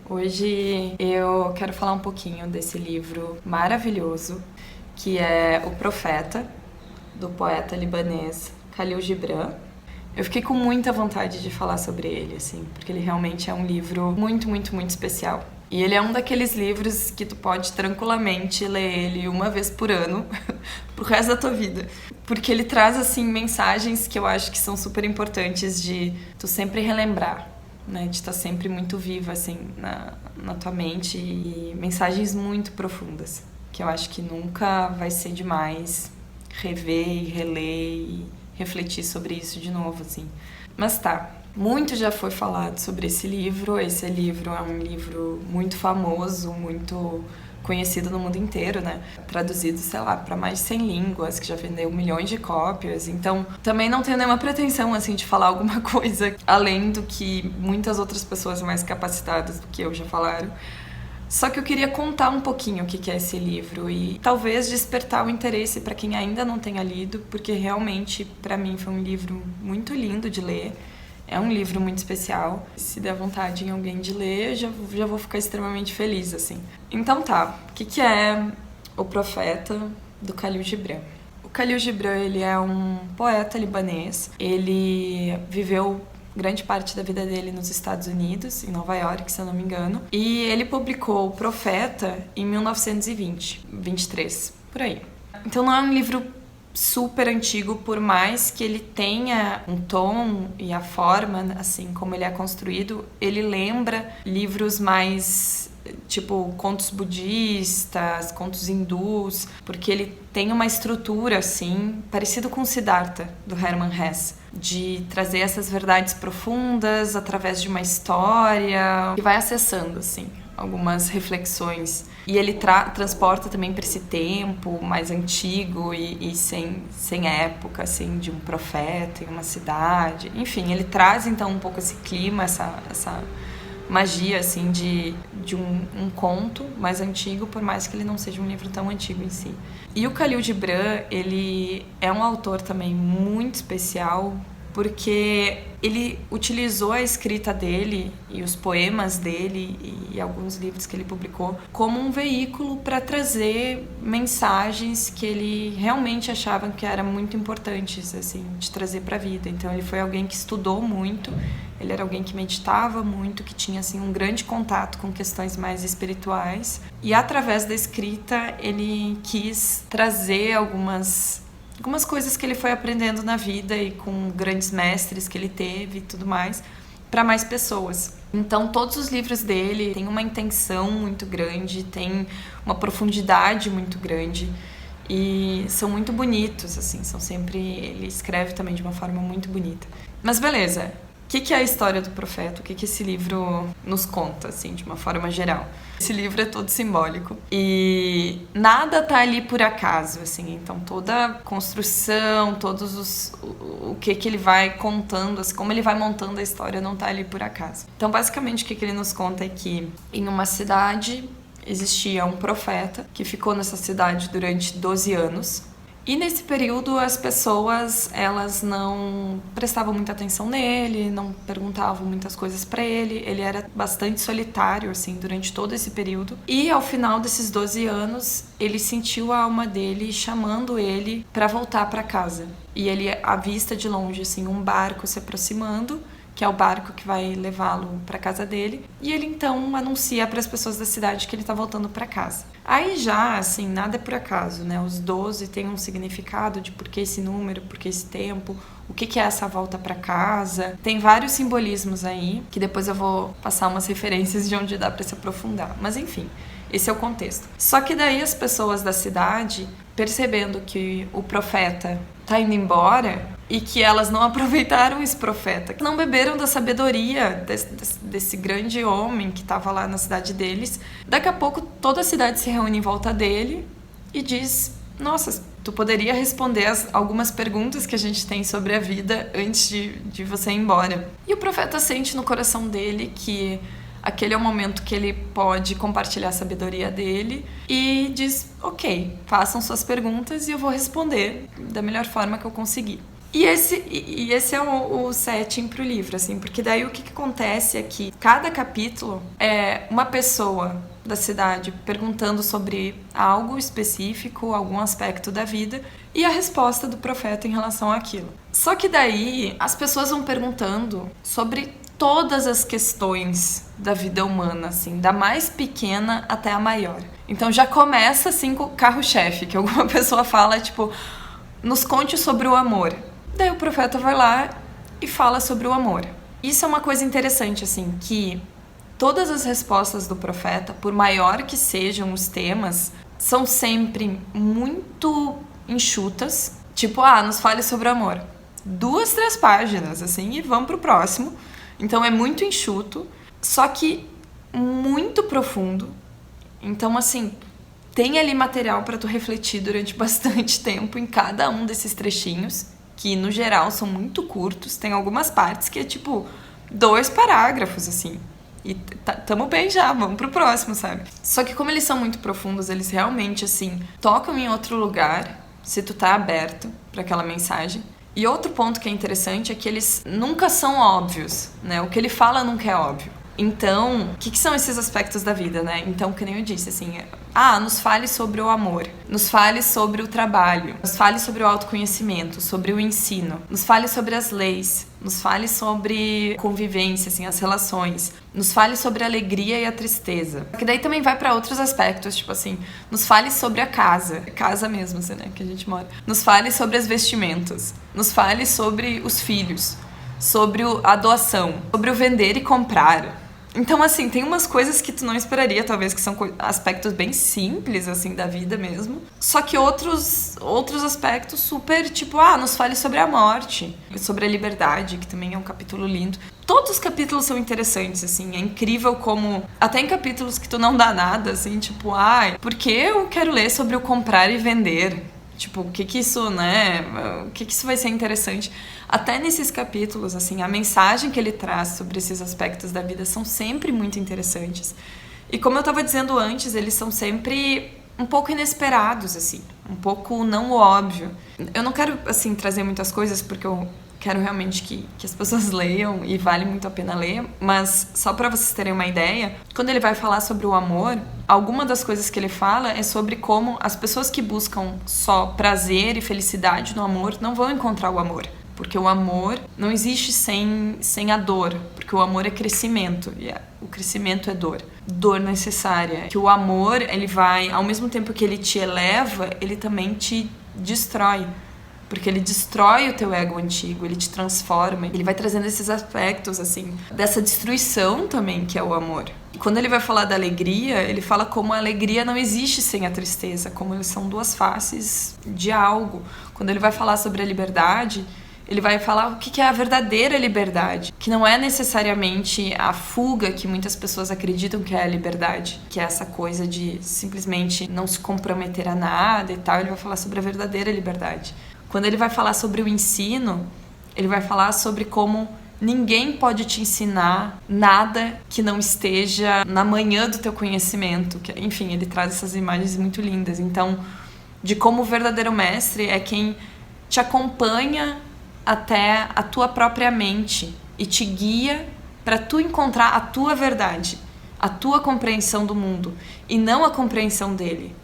Hoje eu quero falar um pouquinho desse livro maravilhoso, que é O Profeta, do poeta libanês Khalil Gibran. Eu fiquei com muita vontade de falar sobre ele, assim, porque ele realmente é um livro muito, muito, muito especial. E ele é um daqueles livros que tu pode tranquilamente ler ele uma vez por ano, pro resto da tua vida. Porque ele traz, assim, mensagens que eu acho que são super importantes de tu sempre relembrar, né? De estar sempre muito viva, assim, na tua mente. E mensagens muito profundas, que eu acho que nunca vai ser demais rever e reler e refletir sobre isso de novo, assim. Mas tá, muito já foi falado sobre esse livro. Esse livro é um livro muito famoso, muito conhecido no mundo inteiro, né? Traduzido, sei lá, para mais de 100 línguas, que já vendeu milhões de cópias. Então, também não tenho nenhuma pretensão, assim, de falar alguma coisa além do que muitas outras pessoas mais capacitadas do que eu já falaram. Só que eu queria contar um pouquinho o que é esse livro e talvez despertar o interesse para quem ainda não tenha lido, porque realmente, para mim, foi um livro muito lindo de ler. É um livro muito especial. Se der vontade em alguém de ler, eu já vou ficar extremamente feliz, assim. Então tá, o que é O Profeta, do Khalil Gibran? O Khalil Gibran, ele é um poeta libanês. Ele viveu grande parte da vida dele nos Estados Unidos, em Nova York, se eu não me engano. E ele publicou O Profeta em 1923, por aí. Então não é um livro super antigo, por mais que ele tenha um tom e a forma, assim, como ele é construído, ele lembra livros mais, tipo, contos budistas, contos hindus, porque ele tem uma estrutura, assim, parecido com o Siddhartha, do Hermann Hesse, de trazer essas verdades profundas através de uma história que vai acessando, assim, algumas reflexões. E ele transporta também para esse tempo mais antigo e sem época, assim, de um profeta em uma cidade. Enfim, ele traz, então, um pouco esse clima, essa magia, assim, de um conto mais antigo, por mais que ele não seja um livro tão antigo em si. E o Khalil Gibran, ele é um autor também muito especial, porque ele utilizou a escrita dele e os poemas dele e alguns livros que ele publicou como um veículo para trazer mensagens que ele realmente achava que eram muito importantes, assim, de trazer para a vida. Então ele foi alguém que estudou muito, ele era alguém que meditava muito, que tinha, assim, um grande contato com questões mais espirituais, e através da escrita ele quis trazer algumas coisas que ele foi aprendendo na vida e com grandes mestres que ele teve e tudo mais, para mais pessoas. Então todos os livros dele têm uma intenção muito grande, têm uma profundidade muito grande e são muito bonitos, assim, são sempre... Ele escreve também de uma forma muito bonita. Mas beleza, o que é a história do Profeta? O que esse livro nos conta, assim, de uma forma geral? Esse livro é todo simbólico e nada tá ali por acaso, assim. Então toda a construção, o que ele vai contando, assim, como ele vai montando a história, não tá ali por acaso. Então basicamente o que ele nos conta é que em uma cidade existia um profeta que ficou nessa cidade durante 12 anos. E nesse período as pessoas, elas não prestavam muita atenção nele, não perguntavam muitas coisas pra ele. Ele era bastante solitário, assim, durante todo esse período. E ao final desses 12 anos, ele sentiu a alma dele chamando ele pra voltar pra casa. E ele avista de longe, assim, um barco se aproximando, que é o barco que vai levá-lo para casa dele, e ele então anuncia para as pessoas da cidade que ele está voltando para casa. Aí já, assim, nada é por acaso, né? Os 12 têm um significado de por que esse número, por que esse tempo, o que é essa volta para casa. Tem vários simbolismos aí, que depois eu vou passar umas referências de onde dá para se aprofundar. Mas enfim, esse é o contexto. Só que daí as pessoas da cidade, percebendo que o profeta tá indo embora e que elas não aproveitaram esse profeta, que não beberam da sabedoria desse grande homem que estava lá na cidade deles, daqui a pouco toda a cidade se reúne em volta dele e diz: nossa, tu poderia responder algumas perguntas que a gente tem sobre a vida antes de você ir embora. E o profeta sente no coração dele que aquele é o momento que ele pode compartilhar a sabedoria dele e diz: ok, façam suas perguntas e eu vou responder da melhor forma que eu conseguir. E esse é o setting pro livro, assim, porque daí o que acontece é que cada capítulo é uma pessoa da cidade perguntando sobre algo específico, algum aspecto da vida, e a resposta do profeta em relação àquilo. Só que daí as pessoas vão perguntando sobre todas as questões da vida humana, assim, da mais pequena até a maior. Então já começa assim com o carro-chefe, que alguma pessoa fala, tipo, nos conte sobre o amor. Daí o profeta vai lá e fala sobre o amor. Isso é uma coisa interessante, assim, que todas as respostas do profeta, por maior que sejam os temas, são sempre muito enxutas. Tipo, nos fale sobre o amor. 2, 3 páginas, assim, e vamos pro próximo. Então é muito enxuto, só que muito profundo. Então, assim, tem ali material para tu refletir durante bastante tempo em cada um desses trechinhos, que no geral são muito curtos. Tem algumas partes que é tipo 2 parágrafos, assim. E tamo bem já, vamos pro próximo, sabe? Só que como eles são muito profundos, eles realmente, assim, tocam em outro lugar, se tu tá aberto para aquela mensagem. E outro ponto que é interessante é que eles nunca são óbvios, né? O que ele fala nunca é óbvio. Então, o que são esses aspectos da vida, né? Então, que nem eu disse, assim, nos fale sobre o amor, nos fale sobre o trabalho, nos fale sobre o autoconhecimento, sobre o ensino, nos fale sobre as leis, nos fale sobre convivência, assim, as relações, nos fale sobre a alegria e a tristeza. Que daí também vai pra outros aspectos, tipo assim, nos fale sobre a casa mesmo, assim, né, que a gente mora. Nos fale sobre as vestimentas, nos fale sobre os filhos, sobre a doação, sobre o vender e comprar. Então, assim, tem umas coisas que tu não esperaria, talvez, que são aspectos bem simples, assim, da vida mesmo. Só que outros aspectos super, tipo, nos fale sobre a morte, sobre a liberdade, que também é um capítulo lindo. Todos os capítulos são interessantes, assim, é incrível como... Até em capítulos que tu não dá nada, assim, tipo, por que eu quero ler sobre o comprar e vender? Tipo, o que isso, né? O que isso vai ser interessante? Até nesses capítulos, assim, a mensagem que ele traz sobre esses aspectos da vida são sempre muito interessantes. E como eu estava dizendo antes, eles são sempre um pouco inesperados, assim, um pouco não óbvio. Eu não quero, assim, trazer muitas coisas porque eu quero realmente que as pessoas leiam e vale muito a pena ler, mas só para vocês terem uma ideia, quando ele vai falar sobre o amor, alguma das coisas que ele fala é sobre como as pessoas que buscam só prazer e felicidade no amor não vão encontrar o amor. Porque o amor não existe sem a dor, porque o amor é crescimento, e o crescimento é dor. Dor necessária. Que o amor, ele vai, ao mesmo tempo que ele te eleva, ele também te destrói. Porque ele destrói o teu ego antigo, ele te transforma, ele vai trazendo esses aspectos, assim, dessa destruição também, que é o amor. E quando ele vai falar da alegria, ele fala como a alegria não existe sem a tristeza, como eles são 2 faces de algo. Quando ele vai falar sobre a liberdade, ele vai falar o que é a verdadeira liberdade, que não é necessariamente a fuga que muitas pessoas acreditam que é a liberdade, que é essa coisa de simplesmente não se comprometer a nada e tal. Ele vai falar sobre a verdadeira liberdade. Quando ele vai falar sobre o ensino, ele vai falar sobre como ninguém pode te ensinar nada que não esteja na manhã do teu conhecimento. Enfim, ele traz essas imagens muito lindas. Então, de como o verdadeiro mestre é quem te acompanha até a tua própria mente e te guia para tu encontrar a tua verdade, a tua compreensão do mundo e não a compreensão dele.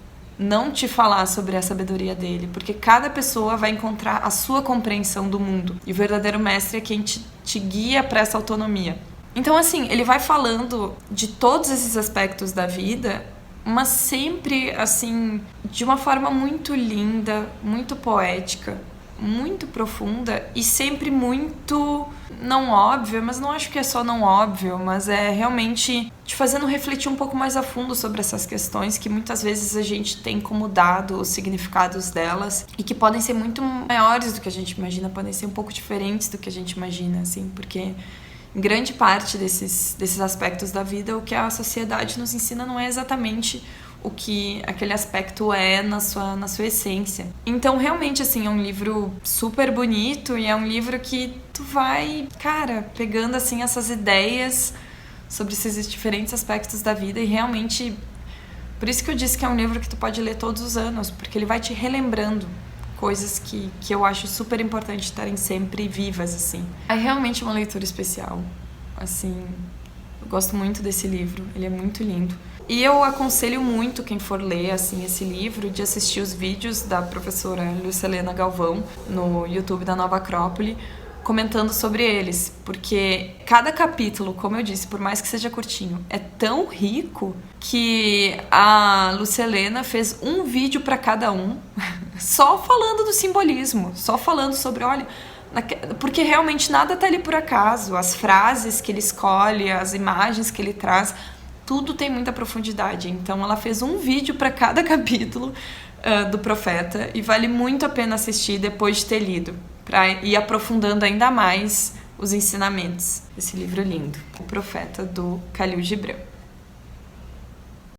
Não te falar sobre a sabedoria dele, porque cada pessoa vai encontrar a sua compreensão do mundo. E o verdadeiro mestre é quem te guia para essa autonomia. Então, assim, ele vai falando de todos esses aspectos da vida, mas sempre, assim, de uma forma muito linda, muito poética, muito profunda e sempre muito não óbvia, mas não acho que é só não óbvio, mas é realmente te fazendo refletir um pouco mais a fundo sobre essas questões que muitas vezes a gente tem como dado os significados delas e que podem ser muito maiores do que a gente imagina, podem ser um pouco diferentes do que a gente imagina, assim, porque em grande parte desses aspectos da vida, o que a sociedade nos ensina não é exatamente o que aquele aspecto é na sua essência. Então, realmente, assim, é um livro super bonito e é um livro que tu vai, cara, pegando, assim, essas ideias sobre esses diferentes aspectos da vida e realmente... Por isso que eu disse que é um livro que tu pode ler todos os anos, porque ele vai te relembrando coisas que eu acho super importante estarem sempre vivas, assim. É realmente uma leitura especial, assim, eu gosto muito desse livro, ele é muito lindo. E eu aconselho muito quem for ler, assim, esse livro, de assistir os vídeos da professora Lucilena Galvão no YouTube da Nova Acrópole, comentando sobre eles, porque cada capítulo, como eu disse, por mais que seja curtinho, é tão rico que a Lucilena fez um vídeo para cada um, só falando do simbolismo, só falando sobre, olha, porque realmente nada tá ali por acaso, as frases que ele escolhe, as imagens que ele traz, tudo tem muita profundidade. Então ela fez um vídeo para cada capítulo do Profeta e vale muito a pena assistir depois de ter lido, para ir aprofundando ainda mais os ensinamentos. Esse livro lindo, O Profeta, do Khalil Gibran.